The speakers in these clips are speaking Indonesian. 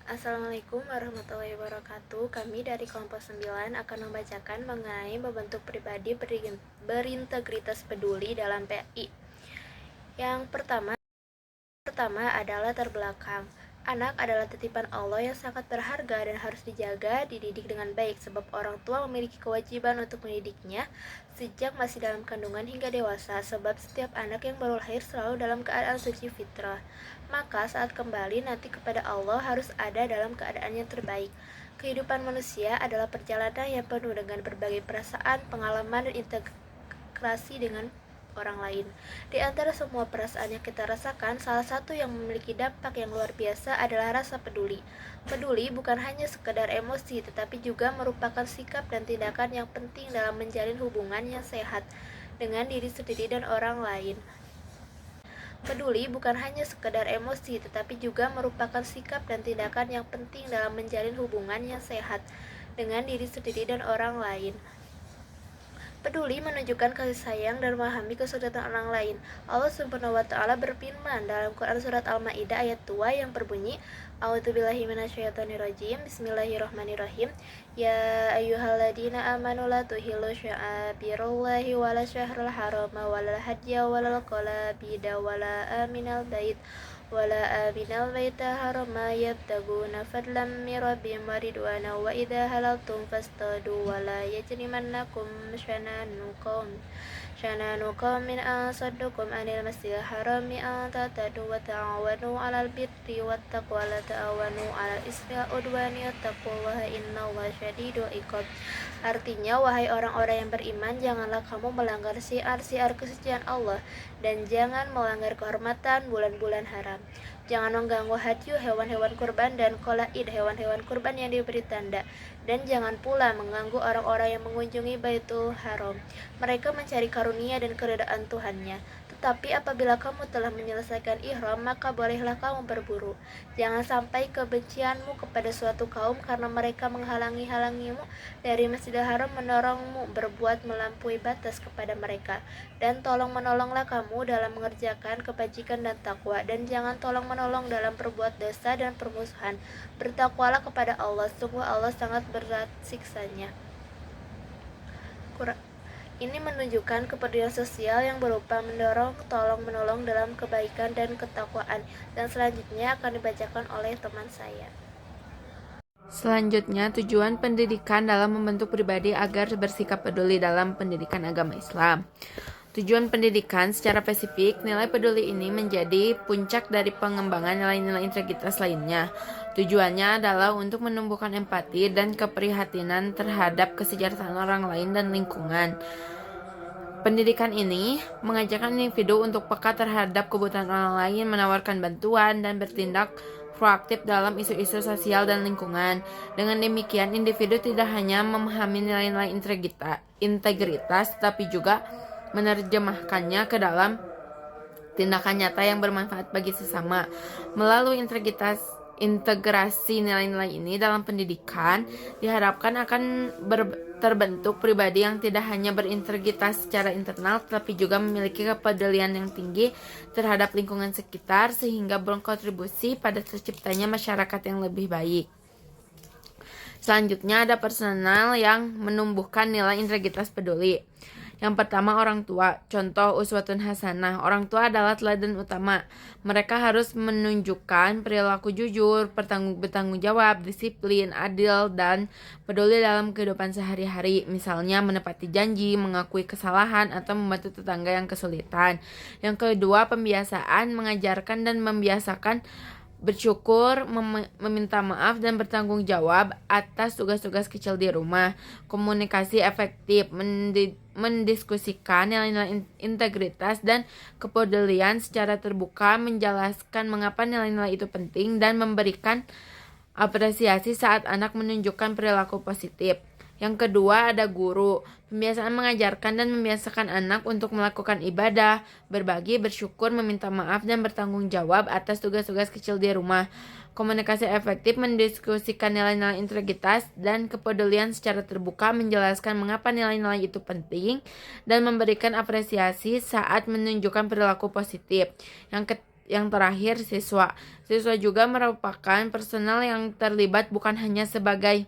Assalamualaikum warahmatullahi wabarakatuh. Kami dari kelompok 9 akan membacakan mengenai membentuk pribadi berintegritas peduli dalam PI. Yang pertama adalah terbelakang. Anak adalah titipan Allah yang sangat berharga dan harus dijaga, dididik dengan baik, sebab orang tua memiliki kewajiban untuk mendidiknya sejak masih dalam kandungan hingga dewasa, sebab setiap anak yang baru lahir selalu dalam keadaan suci fitrah. Maka saat kembali nanti kepada Allah harus ada dalam keadaan yang terbaik. Kehidupan manusia adalah perjalanan yang penuh dengan berbagai perasaan, pengalaman, dan integrasi dengan orang lain. Di antara semua perasaan yang kita rasakan, salah satu yang memiliki dampak yang luar biasa adalah rasa peduli. Peduli bukan hanya sekedar emosi, tetapi juga merupakan sikap dan tindakan yang penting dalam menjalin hubungan yang sehat dengan diri sendiri dan orang lain. Peduli bukan hanya sekedar emosi, tetapi juga merupakan sikap dan tindakan yang penting dalam menjalin hubungan yang sehat dengan diri sendiri dan orang lain. Peduli menunjukkan kasih sayang dan memahami kesulitan orang lain. Allah Subhanahu wa taala berfirman dalam Quran surat Al-Maidah ayat 2 yang berbunyi, A'udzubillahi minasyaitonirrajim. Bismillahirrahmanirrahim. Ya ayyuhalladzina amanu la tuhillu sya'abirullahi wala syahrul harama wala hadya wala qalabida wala aminal bait wala aminal baita harama yabtaguna fadlam min rabbihim wa ridwana wa idza halaltum fastadu wala yajrimannakum syananu qaumin an saddukum anil masjidil harami an tatadu wa ta'awanu 'alal birri wat taqwa la ta'awanu 'alal ismi wal udwani wattaqullaha innallaha syadidul iqab. Artinya, wahai orang-orang yang beriman, janganlah kamu melanggar syiar-syiar kesucian Allah dan jangan melanggar kehormatan bulan-bulan haram. Jangan mengganggu hadyu hewan-hewan kurban dan qalaid hewan-hewan kurban yang diberi tanda, dan jangan pula mengganggu orang-orang yang mengunjungi Baitul Haram. Mereka mencari karunia dan keridaan Tuhannya. Tetapi apabila kamu telah menyelesaikan ihram, maka bolehlah kamu berburu. Jangan sampai kebencianmu kepada suatu kaum karena mereka menghalangimu dari Masjidil Haram, mendorongmu berbuat melampaui batas kepada mereka. Dan tolong menolonglah kamu dalam mengerjakan kebajikan dan takwa, dan jangan tolong menolong dalam berbuat dosa dan permusuhan. Bertakwalah kepada Allah, sungguh Allah sangat berat siksanya. Ini menunjukkan kepedulian sosial yang berupa mendorong, tolong-menolong dalam kebaikan dan ketakwaan. Dan selanjutnya akan dibacakan oleh teman saya. Selanjutnya, tujuan pendidikan dalam membentuk pribadi agar bersikap peduli dalam pendidikan agama Islam. Tujuan pendidikan secara spesifik, nilai peduli ini menjadi puncak dari pengembangan nilai-nilai integritas lainnya. Tujuannya adalah untuk menumbuhkan empati dan keprihatinan terhadap kesejahteraan orang lain dan lingkungan. Pendidikan ini mengajarkan individu untuk peka terhadap kebutuhan orang lain, menawarkan bantuan, dan bertindak proaktif dalam isu-isu sosial dan lingkungan. Dengan demikian, individu tidak hanya memahami nilai-nilai integritas, tetapi juga menerjemahkannya ke dalam tindakan nyata yang bermanfaat bagi sesama. Melalui integrasi nilai-nilai ini dalam pendidikan, diharapkan akan terbentuk pribadi yang tidak hanya berintegritas secara internal, tetapi juga memiliki kepedulian yang tinggi terhadap lingkungan sekitar, sehingga berkontribusi pada terciptanya masyarakat yang lebih baik. Selanjutnya ada personal yang menumbuhkan nilai integritas peduli. Yang pertama, orang tua. Contoh uswatun hasanah. Orang tua adalah teladan utama. Mereka harus menunjukkan perilaku jujur, bertanggung jawab, disiplin, adil, dan peduli dalam kehidupan sehari-hari. Misalnya menepati janji, mengakui kesalahan, atau membantu tetangga yang kesulitan. Yang kedua, pembiasaan. Mengajarkan dan membiasakan bersyukur, meminta maaf, dan bertanggung jawab atas tugas-tugas kecil di rumah. Komunikasi efektif, mendiskusikan nilai-nilai integritas dan kepedulian secara terbuka, menjelaskan mengapa nilai-nilai itu penting, dan memberikan apresiasi saat anak menunjukkan perilaku positif. Yang kedua ada guru. Pembiasaan mengajarkan dan membiasakan anak untuk melakukan ibadah, berbagi, bersyukur, meminta maaf, dan bertanggung jawab atas tugas-tugas kecil di rumah. Komunikasi efektif mendiskusikan nilai-nilai integritas dan kepedulian secara terbuka, menjelaskan mengapa nilai-nilai itu penting, dan memberikan apresiasi saat menunjukkan perilaku positif. Yang yang terakhir, siswa. Siswa juga merupakan personal yang terlibat bukan hanya sebagai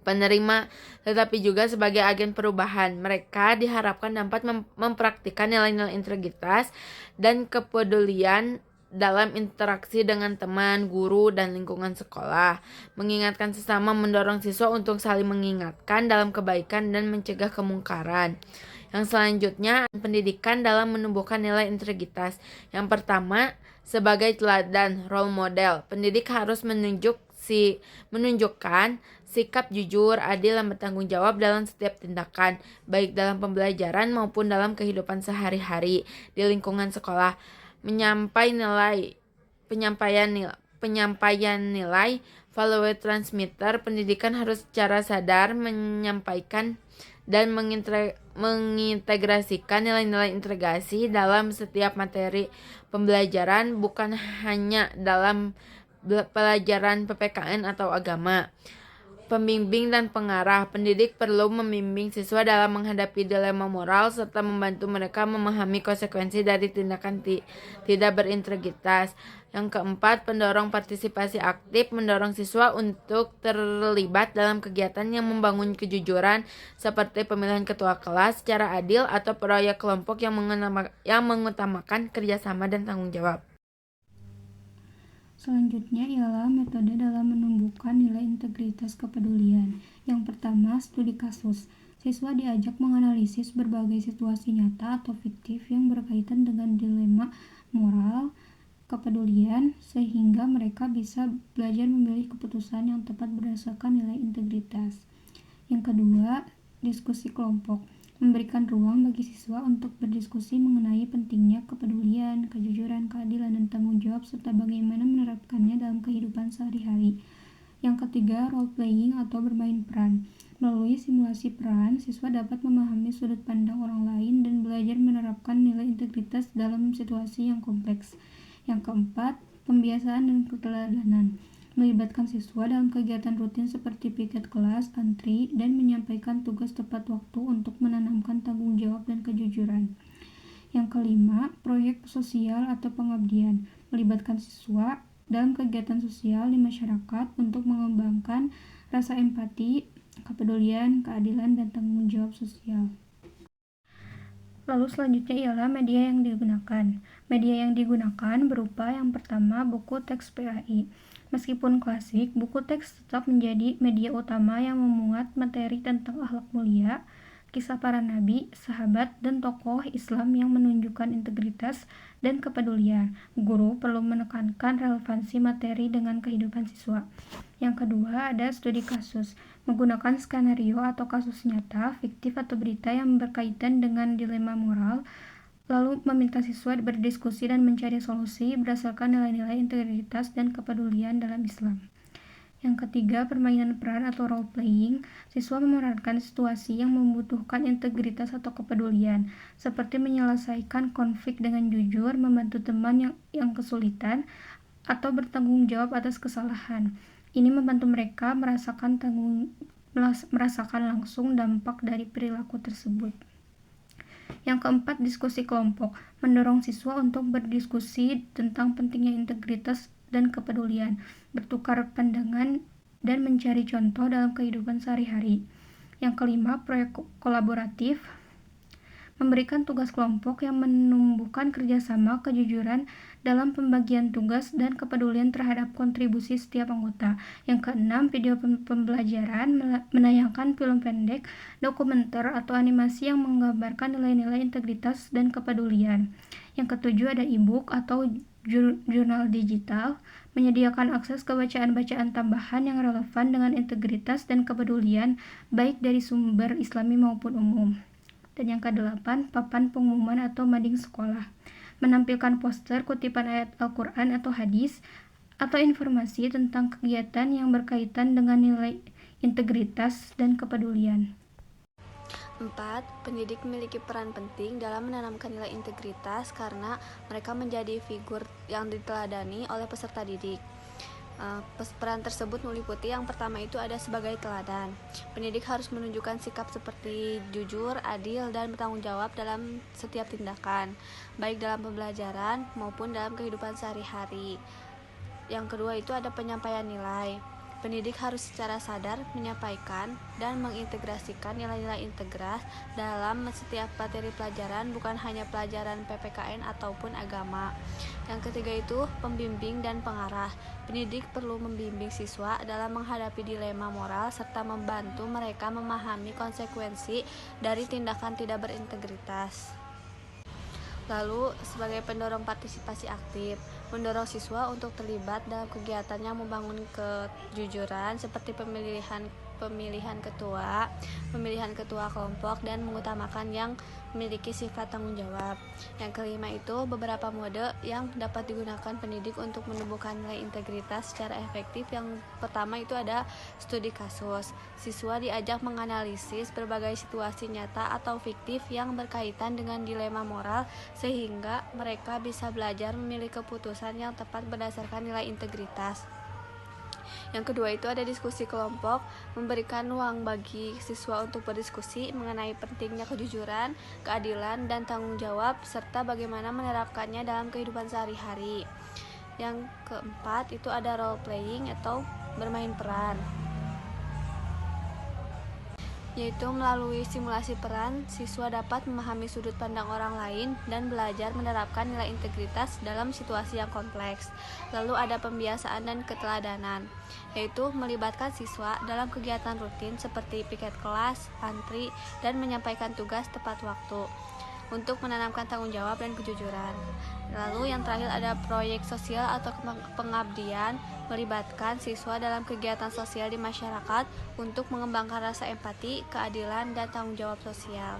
penerima, tetapi juga sebagai agen perubahan. Mereka diharapkan dapat mempraktikkan nilai-nilai integritas dan kepedulian dalam interaksi dengan teman, guru, dan lingkungan sekolah. Mengingatkan sesama, mendorong siswa untuk saling mengingatkan dalam kebaikan dan mencegah kemungkaran. Yang selanjutnya, pendidikan dalam menumbuhkan nilai integritas. Yang pertama, sebagai teladan, role model. Pendidik harus menunjukkan sikap jujur, adil, dan bertanggung jawab dalam setiap tindakan, baik dalam pembelajaran maupun dalam kehidupan sehari-hari di lingkungan sekolah. Penyampaian nilai, value transmitter. Pendidikan harus secara sadar menyampaikan dan mengintegrasikan nilai-nilai integrasi dalam setiap materi pembelajaran, bukan hanya dalam pelajaran PPKN atau agama. Pembimbing dan pengarah. Pendidik perlu membimbing siswa dalam menghadapi dilema moral serta membantu mereka memahami konsekuensi dari tindakan tidak berintegritas. Yang keempat, pendorong partisipasi aktif, mendorong siswa untuk terlibat dalam kegiatan yang membangun kejujuran seperti pemilihan ketua kelas secara adil atau proyek kelompok yang mengutamakan kerjasama dan tanggung jawab. Selanjutnya ialah metode dalam menumbuhkan nilai integritas kepedulian. Yang pertama, studi kasus. Siswa diajak menganalisis berbagai situasi nyata atau fiktif yang berkaitan dengan dilema moral, kepedulian, sehingga mereka bisa belajar memilih keputusan yang tepat berdasarkan nilai integritas. Yang kedua, diskusi kelompok. Memberikan ruang bagi siswa untuk berdiskusi mengenai pentingnya kepedulian, kejujuran, keadilan, dan tanggung jawab, serta bagaimana menerapkannya dalam kehidupan sehari-hari. Yang ketiga, role playing atau bermain peran. Melalui simulasi peran, siswa dapat memahami sudut pandang orang lain dan belajar menerapkan nilai integritas dalam situasi yang kompleks. Yang keempat, pembiasaan dan keteladanan. Melibatkan siswa dalam kegiatan rutin seperti piket kelas, antri, dan menyampaikan tugas tepat waktu untuk menanamkan tanggung jawab dan kejujuran. Yang kelima, proyek sosial atau pengabdian. Melibatkan siswa dalam kegiatan sosial di masyarakat untuk mengembangkan rasa empati, kepedulian, keadilan, dan tanggung jawab sosial. Lalu selanjutnya ialah media yang digunakan. Media yang digunakan berupa yang pertama, buku teks PAI. Meskipun klasik, buku teks tetap menjadi media utama yang memuat materi tentang akhlak mulia, kisah para nabi, sahabat, dan tokoh Islam yang menunjukkan integritas dan kepedulian. Guru perlu menekankan relevansi materi dengan kehidupan siswa. Yang kedua, ada studi kasus. Menggunakan skenario atau kasus nyata, fiktif, atau berita yang berkaitan dengan dilema moral, lalu meminta siswa berdiskusi dan mencari solusi berdasarkan nilai-nilai integritas dan kepedulian dalam Islam. Yang ketiga, permainan peran atau role playing. Siswa memerankan situasi yang membutuhkan integritas atau kepedulian, seperti menyelesaikan konflik dengan jujur, membantu teman yang kesulitan, atau bertanggung jawab atas kesalahan. Ini membantu mereka merasakan langsung dampak dari perilaku tersebut. Yang keempat, diskusi kelompok. Mendorong siswa untuk berdiskusi tentang pentingnya integritas dan kepedulian, bertukar pandangan, dan mencari contoh dalam kehidupan sehari-hari. Yang kelima, proyek kolaboratif. Memberikan tugas kelompok yang menumbuhkan kerjasama, kejujuran dalam pembagian tugas, dan kepedulian terhadap kontribusi setiap anggota. Yang keenam, video pembelajaran. Menayangkan film pendek, dokumenter, atau animasi yang menggambarkan nilai-nilai integritas dan kepedulian. Yang ketujuh, ada e-book atau jurnal digital. Menyediakan akses ke bacaan-bacaan tambahan yang relevan dengan integritas dan kepedulian, baik dari sumber Islami maupun umum. Dan yang ke-8, papan pengumuman atau mading sekolah. Menampilkan poster, kutipan ayat Al-Quran atau hadis, atau informasi tentang kegiatan yang berkaitan dengan nilai integritas dan kepedulian. 4. Pendidik memiliki peran penting dalam menanamkan nilai integritas karena mereka menjadi figur yang diteladani oleh peserta didik. Peran tersebut meliputi yang pertama itu ada sebagai teladan. Pendidik harus menunjukkan sikap seperti jujur, adil, dan bertanggung jawab dalam setiap tindakan, baik dalam pembelajaran maupun dalam kehidupan sehari-hari. Yang kedua itu ada penyampaian nilai. Pendidik harus secara sadar menyampaikan dan mengintegrasikan nilai-nilai integras dalam setiap materi pelajaran, bukan hanya pelajaran PPKN ataupun agama. Yang ketiga itu pembimbing dan pengarah. Pendidik perlu membimbing siswa dalam menghadapi dilema moral serta membantu mereka memahami konsekuensi dari tindakan tidak berintegritas. Lalu, sebagai pendorong partisipasi aktif, mendorong siswa untuk terlibat dalam kegiatan yang membangun kejujuran seperti pemilihan ketua kelompok, dan mengutamakan yang memiliki sifat tanggung jawab. Yang kelima itu beberapa mode yang dapat digunakan pendidik untuk menumbuhkan nilai integritas secara efektif. Yang pertama itu ada studi kasus. Siswa diajak menganalisis berbagai situasi nyata atau fiktif yang berkaitan dengan dilema moral sehingga mereka bisa belajar memilih keputusan yang tepat berdasarkan nilai integritas. Yang kedua itu ada diskusi kelompok, memberikan ruang bagi siswa untuk berdiskusi mengenai pentingnya kejujuran, keadilan, dan tanggung jawab, serta bagaimana menerapkannya dalam kehidupan sehari-hari. Yang keempat itu ada role playing atau bermain peran, yaitu melalui simulasi peran, siswa dapat memahami sudut pandang orang lain dan belajar menerapkan nilai integritas dalam situasi yang kompleks. Lalu ada pembiasaan dan keteladanan, yaitu melibatkan siswa dalam kegiatan rutin seperti piket kelas, antri, dan menyampaikan tugas tepat waktu untuk menanamkan tanggung jawab dan kejujuran. Lalu yang terakhir ada proyek sosial atau pengabdian, melibatkan siswa dalam kegiatan sosial di masyarakat untuk mengembangkan rasa empati, keadilan, dan tanggung jawab sosial.